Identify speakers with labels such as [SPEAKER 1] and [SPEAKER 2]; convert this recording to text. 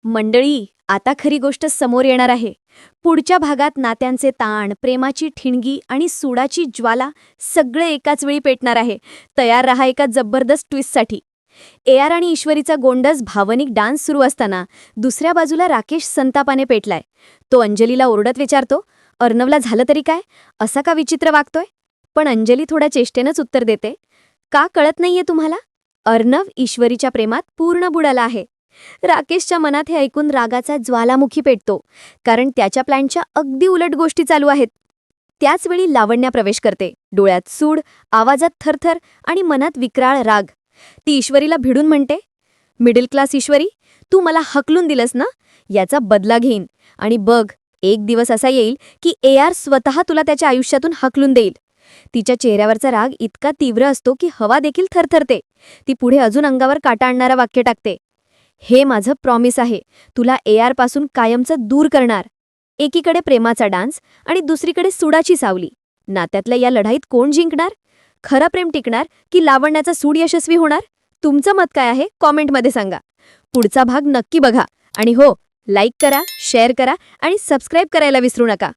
[SPEAKER 1] मंडळी, आता खरी गोष्ट समोर येणार आहे. पुढच्या भागात नात्यांचे ताण, प्रेमाची ठिणगी आणि सुडाची ज्वाला सगळे एकाच वेळी पेटणार आहे. तयार रहा एका जबरदस्त ट्विस्टसाठी. AR आणि ईश्वरीचा गोंडस भावनिक डान्स सुरू असताना दुसऱ्या बाजूला राकेश संतापाने पेटलाय. तो अंजलीला ओरडत विचारतो, अर्णवला झालं तरी काय? असा का विचित्र वागतोय? पण अंजली थोड्या चेष्टेनंच उत्तर देते, का कळत नाहीये तुम्हाला? अर्णव ईश्वरीच्या प्रेमात पूर्ण बुडाला आहे. राकेशच्या मनात हे ऐकून रागाचा ज्वालामुखी पेटतो, कारण त्याच्या प्लॅनच्या अगदी उलट गोष्टी चालू आहेत. त्याचवेळी लावण्या प्रवेश करते, डोळ्यात सूड, आवाजात थरथर आणि मनात विक्राळ राग. ती ईश्वरीला भिडून म्हणते, मिडल क्लास ईश्वरी, तू मला हकलून दिलंस ना, याचा बदला घेईन. आणि बघ, एक दिवस असा येईल की AR स्वतः तुला त्याच्या आयुष्यातून हकलून देईल. तिच्या चेहऱ्यावरचा राग इतका तीव्र असतो की हवा देखील थरथरते. ती पुढे अजून अंगावर काटा आणणारं वाक्य टाकते, हे माझं प्रॉमिस आहे, तुला AR पासून कायमचं दूर करणार. एकीकडे प्रेमाचा डान्स आणि दुसरीकडे सुडाची सावली. नात्यातल्या या लढाईत कोण जिंकणार? खरं प्रेम टिकणार की लावण्याचा सूड यशस्वी होणार? तुमचं मत काय आहे कॉमेंटमध्ये सांगा. पुढचा भाग नक्की बघा आणि हो, लाईक करा, शेअर करा आणि सबस्क्राईब करायला विसरू नका.